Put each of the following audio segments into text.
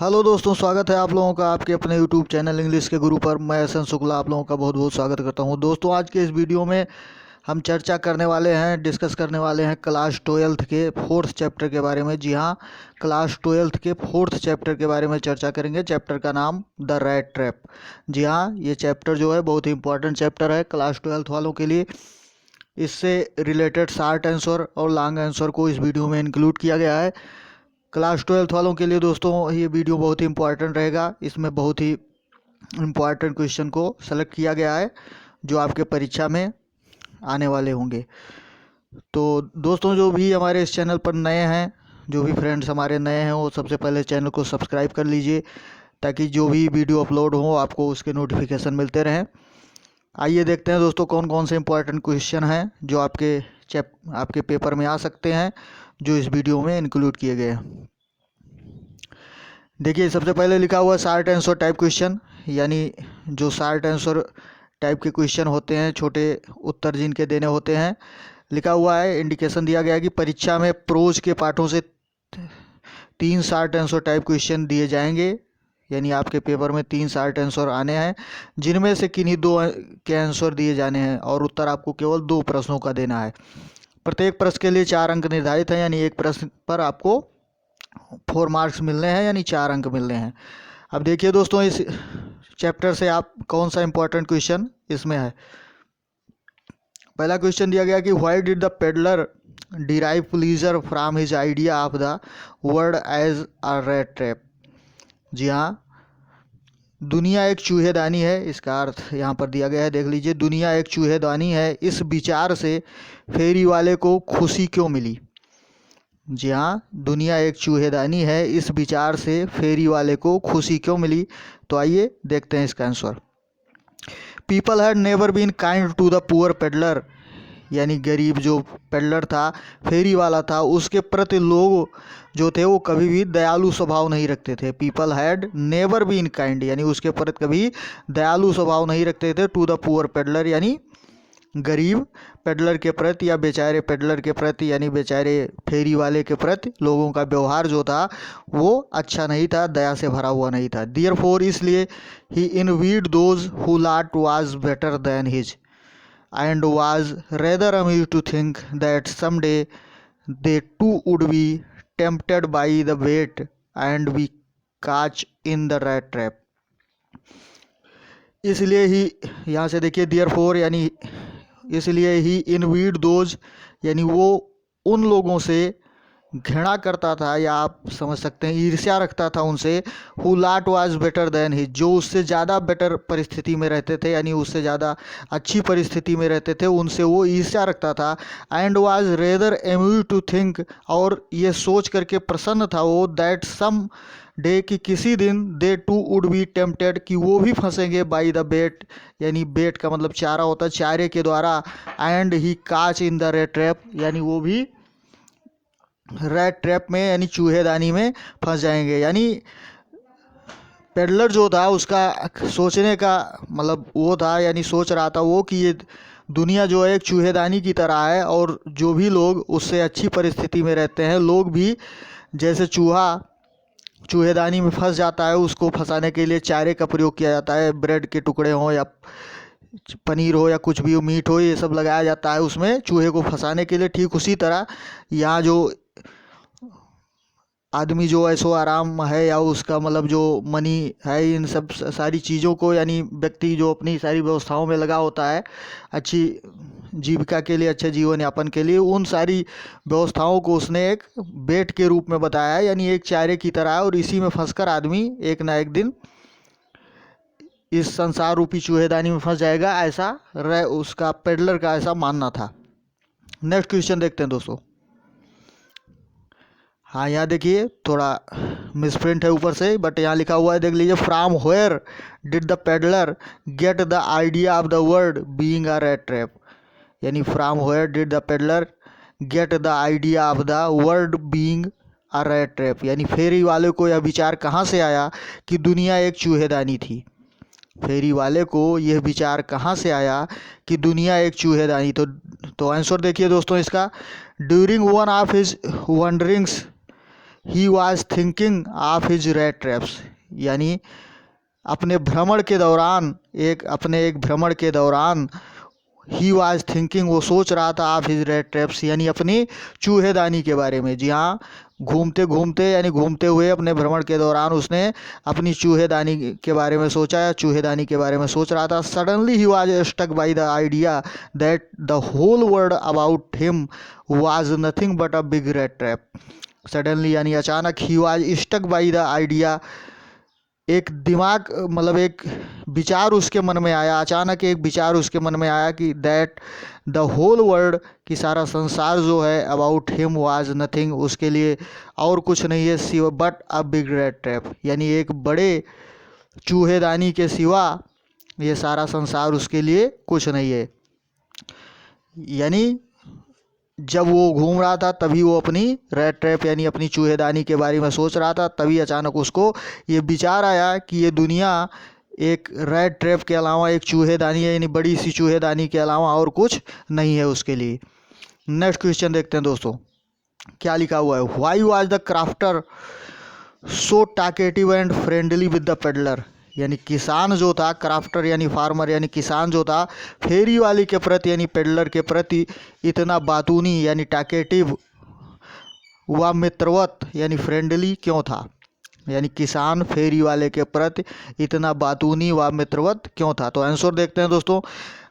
Hello दोस्तों, स्वागत है आप लोगों का आपके अपने यूट्यूब चैनल इंग्लिश के गुरु पर। मैं एस एन शुक्ला आप लोगों का बहुत बहुत स्वागत करता हूं। दोस्तों, आज के इस वीडियो में हम चर्चा करने वाले हैं, डिस्कस करने वाले हैं क्लास 12th के 4th चैप्टर के बारे में। जी हाँ, क्लास 12th के 4th चैप्टर के बारे में चर्चा करेंगे। चैप्टर का नाम द रैट ट्रैप। जी हाँ, ये चैप्टर जो है बहुत ही इंपॉर्टेंट चैप्टर है क्लास 12th वालों के लिए। इससे रिलेटेड शार्ट आंसर और लॉन्ग आंसर को इस वीडियो में इंक्लूड किया गया है। क्लास 12th वालों के लिए दोस्तों ये वीडियो बहुत ही इंपॉर्टेंट रहेगा। इसमें बहुत ही इम्पॉर्टेंट क्वेश्चन को सेलेक्ट किया गया है जो आपके परीक्षा में आने वाले होंगे। तो दोस्तों, जो भी हमारे इस चैनल पर नए हैं, जो भी फ्रेंड्स हमारे नए हैं, वो सबसे पहले चैनल को सब्सक्राइब कर लीजिए ताकि जो भी वीडियो अपलोड हो आपको उसके नोटिफिकेशन मिलते रहें। आइए देखते हैं दोस्तों कौन कौन से इम्पोर्टेंट क्वेश्चन हैं जो आपके पेपर में आ सकते हैं, जो इस वीडियो में इंक्लूड किए गए हैं। देखिए, सबसे पहले लिखा हुआ है शार्ट आंसर टाइप क्वेश्चन, यानी जो शार्ट आंसर टाइप के क्वेश्चन होते हैं, छोटे उत्तर जिनके देने होते हैं। लिखा हुआ है, इंडिकेशन दिया गया है कि परीक्षा में प्रोज के पाठों से 3 शार्ट आंसर टाइप क्वेश्चन दिए जाएंगे, यानी आपके पेपर में 3 शार्ट आंसर आने हैं, जिनमें से किन्हीं 2 के आंसर दिए जाने हैं और उत्तर आपको केवल 2 प्रश्नों का देना है। प्रत्येक प्रश्न के लिए 4 अंक निर्धारित हैं, यानी एक प्रश्न पर आपको 4 मार्क्स मिलने हैं, यानी 4 अंक मिलने हैं। अब देखिए दोस्तों, इस चैप्टर से आप कौन सा इंपॉर्टेंट क्वेश्चन इसमें है। पहला क्वेश्चन दिया गया कि why did the peddler derive pleasure from his idea of the world as a rat trap. जी हाँ, दुनिया एक चूहेदानी है, इसका अर्थ यहाँ पर दिया गया है, देख लीजिए। दुनिया एक चूहेदानी है, इस विचार से फेरी वाले को खुशी क्यों मिली। जी हाँ, दुनिया एक चूहेदानी है, इस विचार से फेरी वाले को खुशी क्यों मिली। तो आइए देखते हैं इसका answer. People had never been kind to the poor peddler, यानी गरीब जो पेडलर था, फेरी वाला था, उसके प्रति लोग जो थे वो कभी भी दयालु स्वभाव नहीं रखते थे। People had never been kind, यानी उसके प्रति कभी दयालु स्वभाव नहीं रखते थे। टू द पुअर पेडलर, यानी गरीब पेडलर के प्रति या बेचारे पेडलर के प्रति, यानी बेचारे फेरी वाले के प्रति लोगों का व्यवहार जो था वो अच्छा नहीं था, दया से भरा हुआ नहीं था। देयरफॉर, इसलिए ही envied those who lot was better than his and was rather amused to think that someday they too would be tempted by the bait and be caught in the rat trap। इसलिए ही, यहाँ से देखिए therefore, यानी इसलिए ही envied those, यानी वो उन लोगों से घृणा करता था, या आप समझ सकते हैं ईर्ष्या रखता था उनसे। Who lot was better than he, जो उससे ज़्यादा बेटर परिस्थिति में रहते थे, यानी उससे ज़्यादा अच्छी परिस्थिति में रहते थे, उनसे वो ईर्ष्या रखता था। And was rather amuse to think, और ये सोच करके प्रसन्न था वो, दैट सम डे, कि किसी दिन, दे टू वुड बी टेम्प्टेड, कि वो भी फंसेंगे, बाई द बेट, यानी बेट का मतलब चारा होता है, चारे के द्वारा। एंड ही काच इन द रेट ट्रैप, यानी वो भी रैट ट्रैप में, यानी चूहेदानी में फंस जाएंगे। यानी पेडलर जो था उसका सोचने का मतलब वो था, यानी सोच रहा था वो कि ये दुनिया जो है एक चूहेदानी की तरह है, और जो भी लोग उससे अच्छी परिस्थिति में रहते हैं, लोग भी जैसे चूहा चूहेदानी में फंस जाता है, उसको फंसाने के लिए चारे का प्रयोग किया जाता है। ब्रेड के टुकड़े हों या पनीर हो या कुछ भी हो, मीट हो, ये सब लगाया जाता है उसमें चूहे को फंसाने के लिए। ठीक उसी तरह यहाँ जो आदमी जो ऐशो आराम है, या उसका मतलब जो मनी है, इन सब सारी चीज़ों को, यानी व्यक्ति जो अपनी सारी व्यवस्थाओं में लगा होता है अच्छी जीविका के लिए, अच्छे जीवन यापन के लिए, उन सारी व्यवस्थाओं को उसने एक बेट के रूप में बताया है, यानी एक चारे की तरह है, और इसी में फंसकर आदमी एक ना एक दिन इस संसार रूपी चूहेदानी में फंस जाएगा, ऐसा उसका पेडलर का ऐसा मानना था। नेक्स्ट क्वेश्चन देखते हैं दोस्तों। हाँ, यहाँ देखिए थोड़ा मिसप्रिंट है ऊपर से, बट यहाँ लिखा हुआ है, देख लीजिए। From where did the peddler get the idea of the world being a rat trap, यानी from where did the peddler get the idea of the world being a rat trap, यानी फेरी वाले को यह विचार कहाँ से आया कि दुनिया एक चूहेदानी थी। फेरी वाले को यह विचार कहाँ से आया कि दुनिया एक चूहेदानी। तो आंसर देखिए दोस्तों इसका। During one of his wanderings he was thinking of his rat traps, यानी अपने भ्रमण के दौरान एक भ्रमण के दौरान ही वॉज थिंकिंग, वो सोच रहा था ऑफ हिज रेड ट्रैप्स, यानी अपनी चूहेदानी के बारे में। जी हाँ, घूमते घूमते यानी घूमते हुए अपने भ्रमण के दौरान उसने अपनी चूहेदानी के बारे में सोचा या चूहेदानी के बारे में सोच रहा था। Suddenly he was stuck by the idea that the whole world about him was nothing but a big red trap. Suddenly यानी अचानक, he was stuck by the idea, एक दिमाग मतलब एक विचार उसके मन में आया, अचानक एक विचार उसके मन में आया कि दैट द होल वर्ल्ड, कि सारा संसार जो है, अबाउट हिम वाज नथिंग, उसके लिए और कुछ नहीं है सिवा but a big red trap, यानी एक बड़े चूहेदानी के सिवा ये सारा संसार उसके लिए कुछ नहीं है। यानी जब वो घूम रहा था तभी वो अपनी रेड ट्रैप यानी अपनी चूहेदानी के बारे में सोच रहा था, तभी अचानक उसको ये विचार आया कि ये दुनिया एक रेड ट्रैप के अलावा एक चूहेदानी है, यानी बड़ी सी चूहेदानी के अलावा और कुछ नहीं है उसके लिए। नेक्स्ट क्वेश्चन देखते हैं दोस्तों, क्या लिखा हुआ है। Why was the crofter so talkative and friendly with the peddler, यानी किसान जो था, क्राफ्टर यानी फार्मर यानी किसान जो था, फेरी वाले के प्रति यानी पेडलर के प्रति इतना बातूनी यानी टाकेटिव व मित्रवत यानी फ्रेंडली क्यों था, यानी किसान फेरी वाले के प्रति इतना बातूनी व मित्रवत क्यों था। तो आंसर देखते हैं दोस्तों।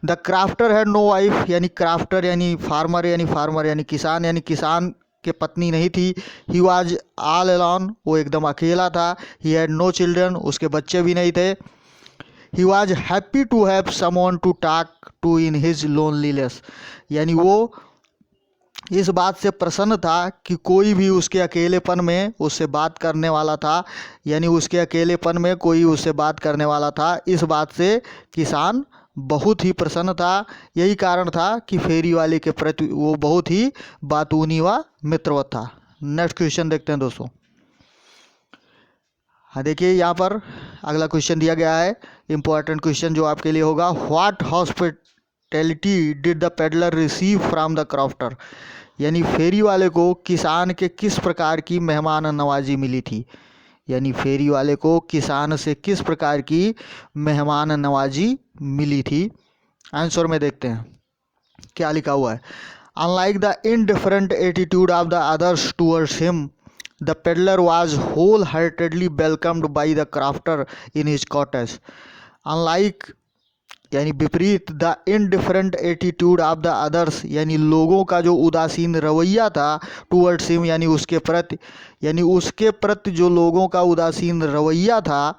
The crofter had no wife, यानी क्राफ्टर यानी फार्मर यानी किसान के पत्नी नहीं थी। ही वॉज ऑल अलोन, वो एकदम अकेला था। ही हैड नो चिल्ड्रन, उसके बच्चे भी नहीं थे। He was happy to have someone to talk to in his loneliness, यानी वो इस बात से प्रसन्न था कि कोई भी उसके अकेलेपन में उससे बात करने वाला था, यानी उसके अकेलेपन में कोई उससे बात करने वाला था। इस बात से किसान बहुत ही प्रसन्न था। यही कारण था कि फेरी वाले के प्रति वो बहुत ही बातूनी व मित्रवत था। नेक्स्ट क्वेश्चन देखते हैं दोस्तों। हाँ, देखिए यहाँ पर अगला क्वेश्चन दिया गया है, इंपॉर्टेंट क्वेश्चन जो आपके लिए होगा। What hospitality did the peddler receive from the crafter, यानी फेरी वाले को किसान के किस प्रकार की मेहमान नवाजी मिली थी, यानी फेरी वाले को किसान से किस प्रकार की मेहमान नवाजी मिली थी। आंसर में देखते हैं क्या लिखा हुआ है। Unlike the indifferent attitude of the others towards him, the peddler was wholeheartedly welcomed by the crofter in his cottage. Unlike यानी विपरीत, the indifferent attitude of the others, यानी लोगों का जो उदासीन रवैया था, टूवर्ड्स हिम यानी उसके प्रति जो लोगों का उदासीन रवैया था,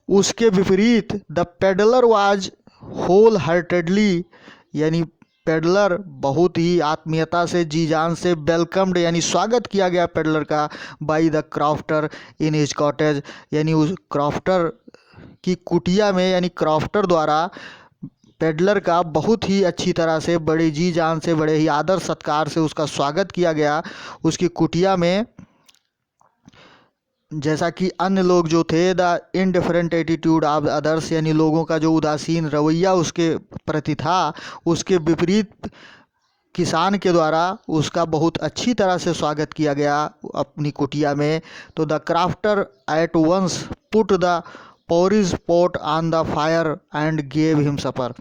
उसके विपरीत the peddler was wholeheartedly, यानी पेडलर बहुत ही आत्मीयता से, जी जान से वेलकम्ड यानी स्वागत किया गया पेडलर का, by the crofter in his cottage, यानी उस क्राफ्टर की कुटिया में, यानी क्राफ्टर द्वारा पेडलर का बहुत ही अच्छी तरह से, बड़े जी जान से, बड़े ही आदर सत्कार से उसका स्वागत किया गया उसकी कुटिया में। जैसा कि अन्य लोग जो थे, the indifferent attitude of others, यानी लोगों का जो उदासीन रवैया उसके प्रति था, उसके विपरीत किसान के द्वारा उसका बहुत अच्छी तरह से स्वागत किया गया अपनी कुटिया में। तो the crofter at once put the porridge pot on the fire and gave him supper,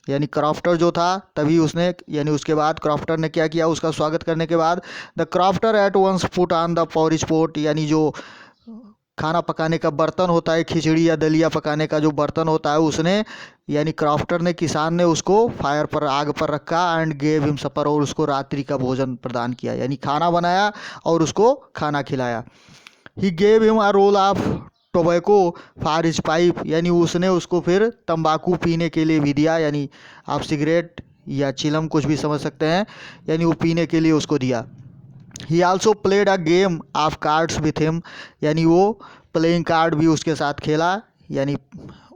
यानी क्राफ्टर जो था तभी उसने, यानी उसके बाद क्राफ्टर ने क्या किया, उसका स्वागत करने के बाद, the crofter at once put on the porridge pot, यानी जो खाना पकाने का बर्तन होता है, खिचड़ी या दलिया पकाने का जो बर्तन होता है, उसने यानी क्राफ्टर ने, किसान ने उसको फायर पर, आग पर रखा, एंड गेव हिम सपर, और उसको रात्रि का भोजन प्रदान किया, यानी खाना बनाया और उसको खाना खिलाया। He gave him a roll of tobacco for his pipe, यानी उसने उसको फिर तंबाकू पीने के लिए भी दिया, यानी आप सिगरेट या चिलम कुछ भी समझ सकते हैं, यानी वो पीने के लिए उसको दिया। ही also played a game of cards with him, यानी वो प्लेइंग कार्ड भी उसके साथ खेला, यानी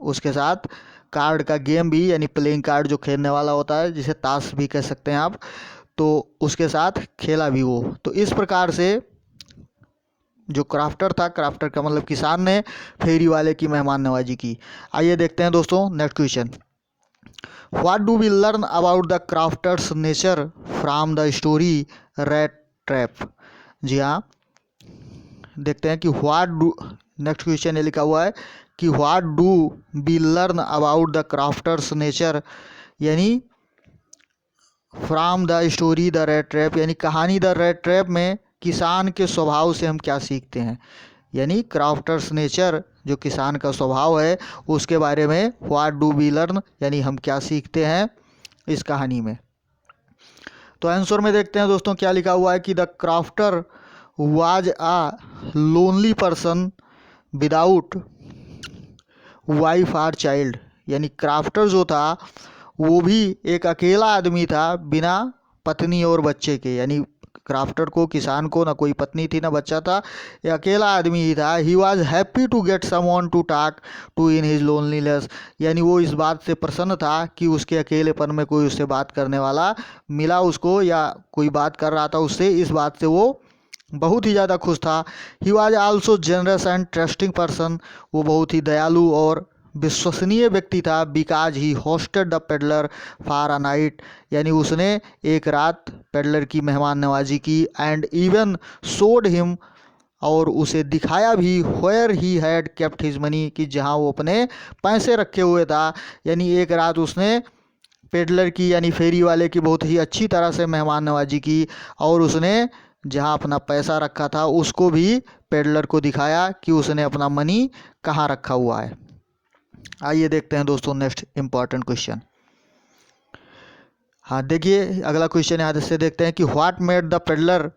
उसके साथ कार्ड का गेम भी, यानी प्लेइंग कार्ड जो खेलने वाला होता है, जिसे ताश भी कह सकते हैं आप, तो उसके साथ खेला भी वो। तो इस प्रकार से जो क्राफ्टर था, क्राफ्टर का मतलब किसान ने फेरी वाले की मेहमान नवाजी की। आइए देखते हैं दोस्तों next question. What do we learn about the crofter's nature from the story rat trap. जी हाँ, देखते हैं कि व्हाट डू, नेक्स्ट क्वेश्चन ये लिखा हुआ है कि what do we learn about the crofter's nature, यानी from the story the rat trap, यानी कहानी द रेड ट्रैप में किसान के स्वभाव से हम क्या सीखते हैं। यानी क्राफ्टर्स नेचर, जो किसान का स्वभाव है, उसके बारे में व्हाट डू वी लर्न, यानी हम क्या सीखते हैं इस कहानी में। तो आंसर में देखते हैं दोस्तों क्या लिखा हुआ है कि the crofter was a lonely person without wife or child, यानी क्राफ्टर जो था वो भी एक अकेला आदमी था बिना पत्नी और बच्चे के। यानी क्राफ्टर को, किसान को, ना कोई पत्नी थी ना बच्चा था, ये अकेला आदमी ही था। He was happy to get someone to talk to in his loneliness, यानी वो इस बात से प्रसन्न था कि उसके अकेलेपन में कोई उससे बात करने वाला मिला उसको, या कोई बात कर रहा था उससे, इस बात से वो बहुत ही ज़्यादा खुश था। He was also generous and trusting person, वो बहुत ही दयालु और विश्वसनीय व्यक्ति था। Because he hosted the peddler for a night, यानी उसने एक रात पेडलर की मेहमान नवाजी की। एंड इवन शोड हिम, और उसे दिखाया भी, where he had kept his money, कि जहाँ वो अपने पैसे रखे हुए था। यानी एक रात उसने पेडलर की, यानी फेरी वाले की, बहुत ही अच्छी तरह से मेहमान नवाजी की, और उसने जहाँ अपना पैसा रखा था उसको भी पेडलर को दिखाया कि उसने अपना मनी कहाँ रखा हुआ है। आइए देखते हैं दोस्तों नेक्स्ट इम्पॉर्टेंट क्वेश्चन। हाँ देखिए अगला क्वेश्चन यहाँ से देखते हैं कि what made the peddler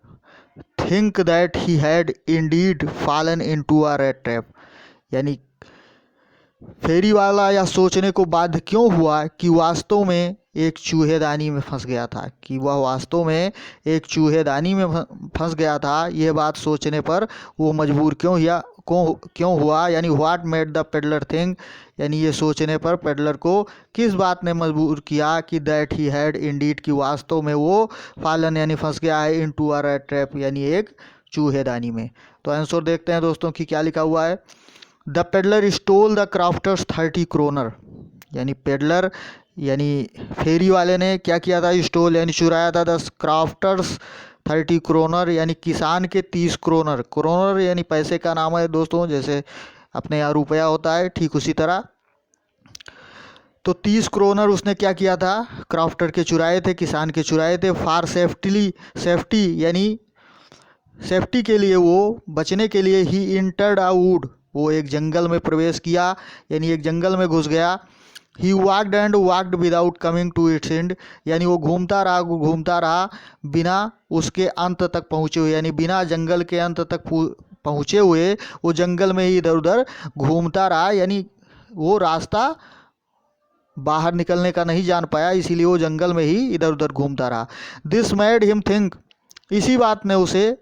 think that he had Indeed fallen into a red trap, यानी फेरी वाला यह सोचने को बाध्य क्यों हुआ कि वास्तव में एक चूहेदानी में फंस गया था, कि वह वास्तव में एक चूहेदानी में फंस गया था। यह बात सोचने पर वो मजबूर क्यों हुआ, यानी what made the peddler think, यानी ये सोचने पर पेडलर को किस बात ने मजबूर किया कि दैट ही हैड इंडीड, कि वास्तव में वो फॉलन यानी फंस गया है इनटू अ रेड ट्रैप, यानी एक चूहेदानी में। तो आंसर देखते हैं दोस्तों कि क्या लिखा हुआ है। The peddler stole the crofter's 30 kronor, यानी पेडलर यानी फेरी वाले ने क्या किया था, स्टोल यानी चुराया था 10 क्राफ्टर्स 30 क्रोनर, यानी किसान के 30 क्रोनर। क्रोनर यानी पैसे का नाम है दोस्तों, जैसे अपने यहाँ रुपया होता है ठीक उसी तरह। तो 30 क्रोनर उसने क्या किया था, क्राफ्टर के चुराए थे, किसान के चुराए थे। फॉर सेफ्टी यानी सेफ्टी के लिए, वो बचने के लिए, ही इंटर्ड अ वुड, वो एक जंगल में प्रवेश किया, यानी एक जंगल में घुस गया। He walked and walked without coming to its end, यानी वो घूमता रहा बिना उसके अंत तक पहुँचे हुए, यानी बिना जंगल के अंत तक पहुँचे हुए वो जंगल में ही इधर उधर घूमता रहा, यानी वो रास्ता बाहर निकलने का नहीं जान पाया, इसीलिए वो जंगल में ही इधर उधर घूमता रहा। दिस मेड हिम थिंक, इसी बात ने उसे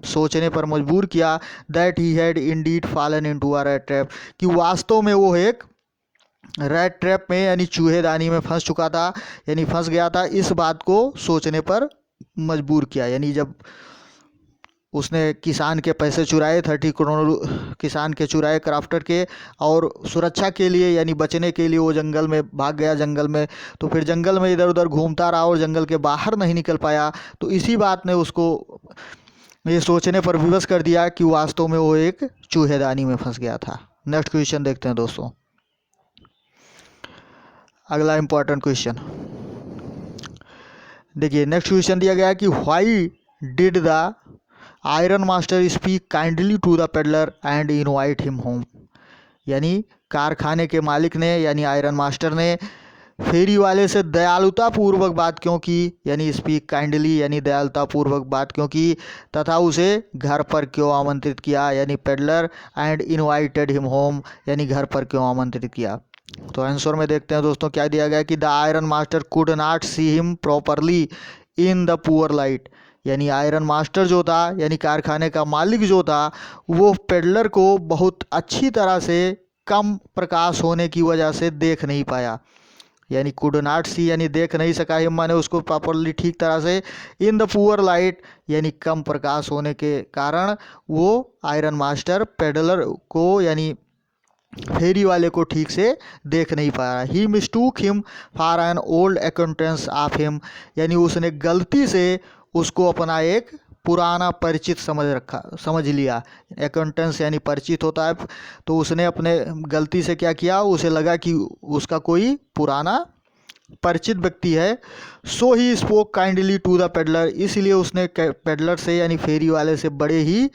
सोचने पर मजबूर किया, that he had Indeed fallen into a red trap, कि वास्तव में वो एक रेड ट्रैप में यानी चूहेदानी में फंस चुका था, यानी फंस गया था। इस बात को सोचने पर मजबूर किया, यानी जब उसने किसान के पैसे चुराए, 30 करोड़ किसान के चुराए क्राफ्टर के, और सुरक्षा के लिए यानी बचने के लिए वो जंगल में भाग गया जंगल में। तो फिर जंगल में इधर उधर घूमता रहा और जंगल के बाहर नहीं निकल पाया। तो इसी बात ने उसको ये सोचने पर विवश कर दिया कि वास्तव में वो एक चूहेदानी में फंस गया था। नेक्स्ट क्वेश्चन देखते हैं दोस्तों, अगला इंपॉर्टेंट क्वेश्चन देखिए। नेक्स्ट क्वेश्चन दिया गया है कि why did the iron master speak kindly to the peddler and invite him home, यानी कारखाने के मालिक ने यानी आयरन मास्टर ने फेरी वाले से दयालुता पूर्वक बात क्यों की, यानी स्पीक काइंडली यानी दयालुता पूर्वक बात क्यों की, तथा उसे घर पर क्यों आमंत्रित किया, यानी peddler, and invited him home, यानी घर पर क्यों आमंत्रित किया। तो आंसर में देखते हैं दोस्तों क्या दिया गया कि the iron master could not see him properly in the poor light, यानी आयरन मास्टर जो था यानी कारखाने का मालिक जो था वो पेडलर को बहुत अच्छी तरह से कम प्रकाश होने की वजह से देख नहीं पाया, यानी कुड नॉट सी यानी देख नहीं सका, हिम माने उसको प्रॉपरली ठीक तरह से, इन द पुअर लाइट यानी कम प्रकाश होने के कारण वो आयरन मास्टर पेडलर को यानी फेरी वाले को ठीक से देख नहीं पाया। He mistook him for an old acquaintance of him, यानी उसने गलती से उसको अपना एक पुराना परिचित समझ लिया। एक्वेंटेंस यानी परिचित होता है, तो उसने अपने गलती से क्या किया, उसे लगा कि उसका कोई पुराना परिचित व्यक्ति है। So he spoke kindly to the peddler, इसलिए उसने पेडलर से यानी फेरी वाले से बड़े ही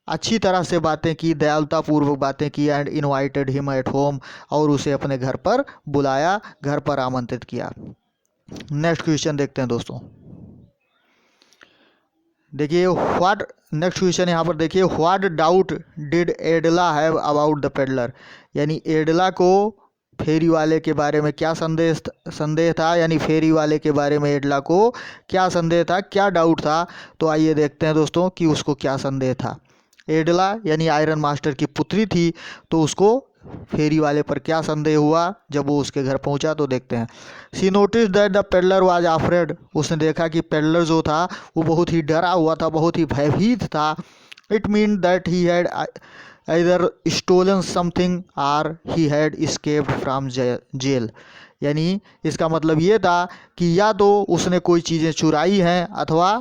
अच्छी तरह से बातें की, दयालुतापूर्वक बातें की। And invited him at home, और उसे अपने घर पर बुलाया, घर पर आमंत्रित किया। नेक्स्ट क्वेश्चन देखते हैं दोस्तों। देखिए नेक्स्ट क्वेश्चन यहाँ पर देखिए, what doubt did एडला have about the peddler, यानी एडला को फेरी वाले के बारे में क्या संदेह था, यानी फेरी वाले के बारे में एडला को क्या संदेह था, क्या डाउट था। तो आइए देखते हैं दोस्तों कि उसको क्या संदेह था। एडला यानी आयरन मास्टर की पुत्री थी, तो उसको फेरी वाले पर क्या संदेह हुआ जब वो उसके घर पहुंचा, तो देखते हैं। See notice that the peddler was afraid, उसने देखा कि पेडलर जो था वो बहुत ही डरा हुआ था, बहुत ही भयभीत था। It mean that he had either stolen something or he had escaped from jail, यानी इसका मतलब ये था कि या तो उसने कोई चीज़ें चुराई हैं अथवा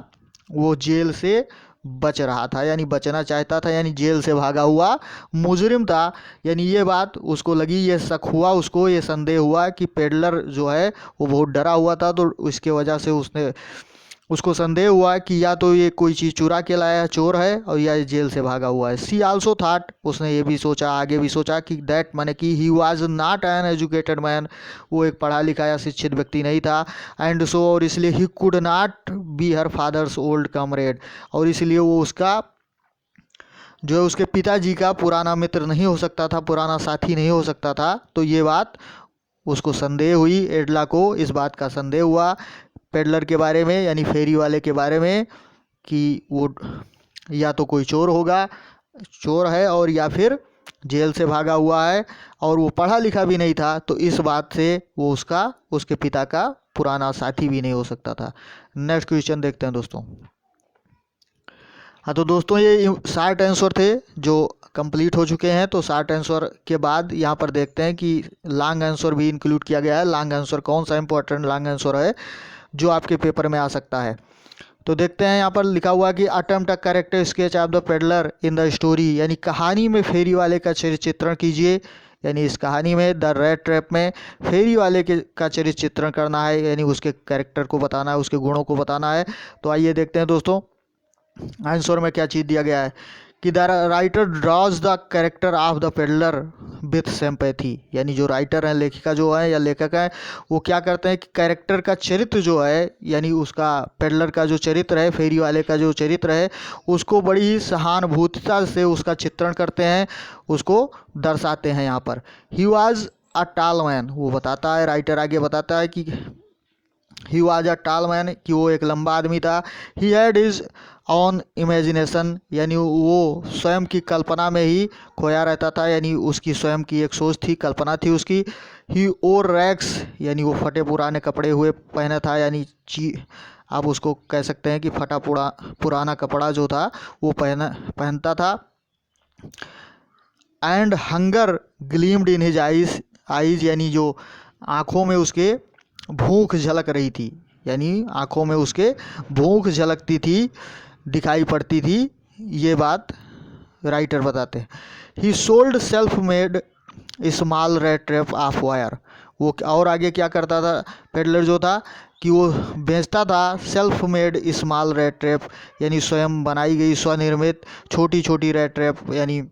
वो जेल से बच रहा था, यानी बचना चाहता था, यानी जेल से भागा हुआ मुजरिम था। यानी ये बात उसको लगी, ये शक हुआ उसको, ये संदेह हुआ कि पेडलर जो है वो बहुत डरा हुआ था, तो इसके वजह से उसको संदेह हुआ कि या तो ये कोई चीज़ चुरा के लाया चोर है, और या ये जेल से भागा हुआ है। सी आल्सो थाट, उसने ये भी सोचा, आगे भी सोचा कि दैट माने कि he was not an educated man, वो एक पढ़ा लिखा या शिक्षित व्यक्ति नहीं था। एंड सो, और इसलिए he could not be her father's old comrade, और इसलिए वो उसका जो है उसके पिताजी का पुराना मित्र नहीं हो सकता था, पुराना साथी नहीं हो सकता था। तो ये बात उसको संदेह हुई, एडला को इस बात का संदेह हुआ पेडलर के बारे में, यानी फेरी वाले के बारे में, कि वो या तो कोई चोर है और या फिर जेल से भागा हुआ है, और वो पढ़ा लिखा भी नहीं था, तो इस बात से वो उसके पिता का पुराना साथी भी नहीं हो सकता था। नेक्स्ट क्वेश्चन देखते हैं दोस्तों। हाँ, तो दोस्तों ये शार्ट आंसर थे जो कंप्लीट हो चुके हैं। तो शार्ट आंसर के बाद यहाँ पर देखते हैं कि लॉन्ग आंसर भी इंक्लूड किया गया है। लॉन्ग आंसर कौन सा इंपॉर्टेंट लॉन्ग आंसर है जो आपके पेपर में आ सकता है, तो देखते हैं। यहाँ पर लिखा हुआ कि attempt a character sketch of the peddler in the story, यानी कहानी में फेरी वाले का चरित्र चित्रण कीजिए। यानी इस कहानी में द रेड ट्रैप में फेरी वाले का चरित्र चित्रण करना है, यानी उसके कैरेक्टर को बताना है, उसके गुणों को बताना है। तो आइए देखते हैं दोस्तों आंसर में क्या चीज़ दिया गया है कि the writer drawers the character of the peddler with sympathy, यानी जो राइटर हैं, लेखिका जो है या लेखक है, वो क्या करते हैं कि कैरेक्टर का चरित्र जो है, यानी उसका पेडलर का जो चरित्र है, फेरी वाले का जो चरित्र है, उसको बड़ी ही सहानुभूतिता से उसका चित्रण करते हैं, उसको दर्शाते हैं। यहाँ पर he was a tall man, वो बताता है, राइटर आगे बताता है कि he was a tall man, कि वो एक लंबा आदमी था। He had his on imagination, यानी वो स्वयं की कल्पना में ही खोया रहता था, यानी उसकी स्वयं की एक सोच थी, कल्पना थी उसकी। ही ओर रैक्स, यानी वो फटे पुराने कपड़े हुए पहना था, यानी आप उसको कह सकते हैं कि फटा पुराना कपड़ा जो था वो पहनता था। And hunger gleamed in his eyes, यानी जो आँखों में उसके भूख झलक रही थी, यानी आँखों में उसके भूख झलकती थी, दिखाई पड़ती थी। ये बात राइटर बताते हैं। ही sold self made small red trap of wire, वो और आगे क्या करता था पेडलर जो था कि वो बेचता था self made small red trap, यानी स्वयं बनाई गई स्वनिर्मित छोटी छोटी रेड ट्रैप, यानी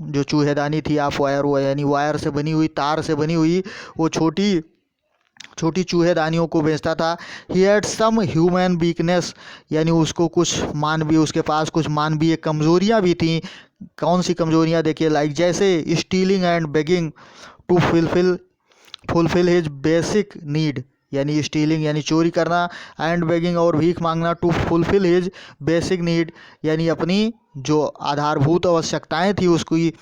जो चूहेदानी थी ऑफ वायर, वो यानी वायर से बनी हुई, तार से बनी हुई वो छोटी छोटी चूहेदानियों को बेचता था। He had some human weakness, यानी उसको उसके पास कुछ मानवीय कमजोरियां भी थीं। कौन सी कमजोरियां देखिए, लाइक जैसे stealing and begging to fulfil his basic need, यानी स्टीलिंग यानी चोरी करना, एंड बेगिंग और भीख मांगना, to fulfil his basic need, यानी अपनी जो आधारभूत आवश्यकताएं थी उसकी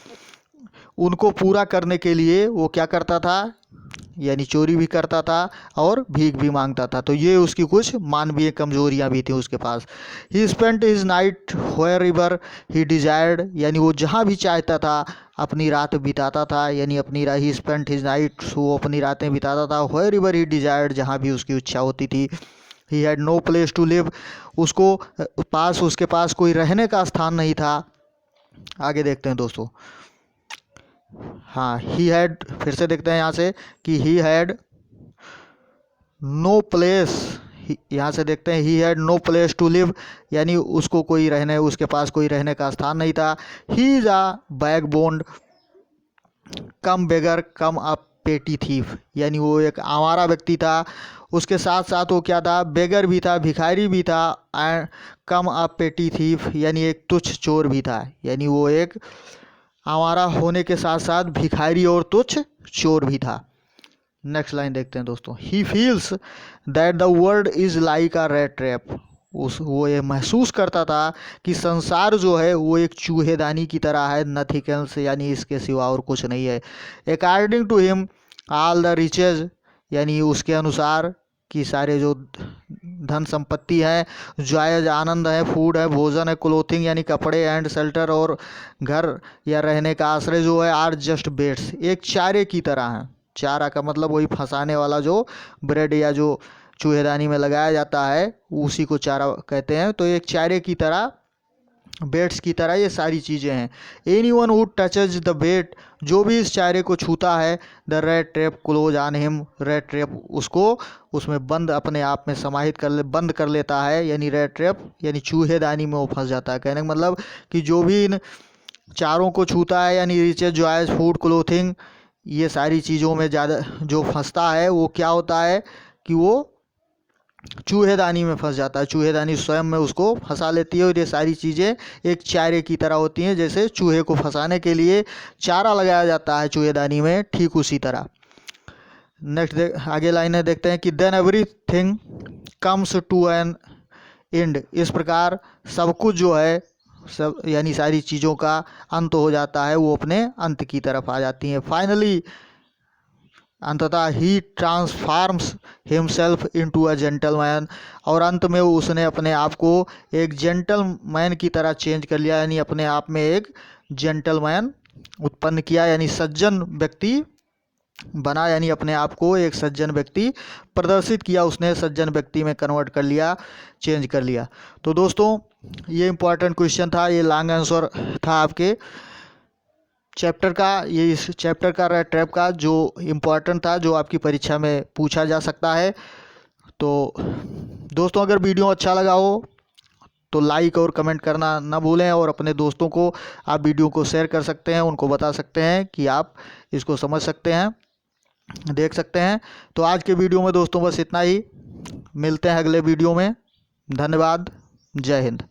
उनको पूरा करने के लिए वो क्या करता था, यानी चोरी भी करता था और भीख भी मांगता था। तो ये उसकी कुछ मानवीय कमजोरियां भी थी उसके पास। He spent his night wherever he desired, यानी वो जहाँ भी चाहता था अपनी रात बिताता था, यानी ही स्पेंट हिज नाइट, वो अपनी रातें बिताता था व्हेयर एवर ही डिजायर्ड, जहाँ भी उसकी इच्छा होती थी। He had no place to live, उसके पास कोई रहने का स्थान नहीं था। आगे देखते हैं दोस्तों। हाँ, ही हैड, फिर से देखते हैं यहाँ से कि ही हैड नो प्लेस, यहाँ से देखते हैं he had no place to live, यानी उसके पास कोई रहने का स्थान नहीं था। ही इज अ बैकबोन्ड कम बेगर कम अ पेटी थीफ, यानी वो एक आवारा व्यक्ति था, उसके साथ साथ वो क्या था, बेगर भी था, भिखारी भी था, एंड कम अ पेटी थीफ, यानी एक तुच्छ चोर भी था। यानी वो एक आवारा होने के साथ साथ भिखारी और तुच्छ चोर भी था। नेक्स्ट लाइन देखते हैं दोस्तों। He feels that the world is like a rat trap, वो ये महसूस करता था कि संसार जो है वो एक चूहेदानी की तरह है, नथिंग एल्स, यानी इसके सिवा और कुछ नहीं है। According to him all the riches, यानी उसके अनुसार कि सारे जो धन संपत्ति है, जायज आनंद है, फूड है, भोजन है, क्लोथिंग यानी कपड़े, एंड शेल्टर और घर या रहने का आश्रय जो है, आर जस्ट बेट्स, एक चारे की तरह है। चारा का मतलब वही फंसाने वाला जो ब्रेड या जो चूहेदानी में लगाया जाता है उसी को चारा कहते हैं। तो एक चारे की तरह, बेट्स की तरह ये सारी चीज़ें हैं। एनीवन हु टचेज द बेट, जो भी इस चारे को छूता है, the rat trap close on him, red trap उसको उसमें बंद, अपने आप में समाहित बंद कर लेता है, यानी रेड ट्रैप यानी चूहेदानी में वो फंस जाता है। कहने का मतलब कि जो भी इन चारों को छूता है, यानी रिचेज जॉयज फूड क्लोथिंग, ये सारी चीज़ों में ज़्यादा जो फंसता है वो क्या होता है कि वो चूहेदानी में फंस जाता है, चूहेदानी स्वयं में उसको फंसा लेती है। और ये सारी चीज़ें एक चारे की तरह होती हैं, जैसे चूहे को फंसाने के लिए चारा लगाया जाता है चूहेदानी में, ठीक उसी तरह। नेक्स्ट आगे लाइनें देखते हैं कि then everything comes to an end, इस प्रकार सब कुछ जो है, सब यानी सारी चीज़ों का अंत हो जाता है, वो अपने अंत की तरफ आ जाती हैं। फाइनली अंततः ही ट्रांसफार्म्स हिमसेल्फ इनटू अ जेंटलमैन, और अंत में उसने अपने आप को एक जेंटलमैन की तरह चेंज कर लिया, यानी अपने आप में एक जेंटलमैन उत्पन्न किया, यानी सज्जन व्यक्ति बना, यानी अपने आप को एक सज्जन व्यक्ति प्रदर्शित किया उसने, सज्जन व्यक्ति में कन्वर्ट कर लिया, चेंज कर लिया। तो दोस्तों ये इंपॉर्टेंट क्वेश्चन था, ये लॉन्ग आंसर था आपके चैप्टर का, ये इस चैप्टर का रेड ट्रैप का जो इम्पोर्टेंट था, जो आपकी परीक्षा में पूछा जा सकता है। तो दोस्तों अगर वीडियो अच्छा लगा हो तो लाइक और कमेंट करना ना भूलें, और अपने दोस्तों को आप वीडियो को शेयर कर सकते हैं, उनको बता सकते हैं कि आप इसको समझ सकते हैं, देख सकते हैं। तो आज के वीडियो में दोस्तों बस इतना ही, मिलते हैं अगले वीडियो में। धन्यवाद, जय हिंद।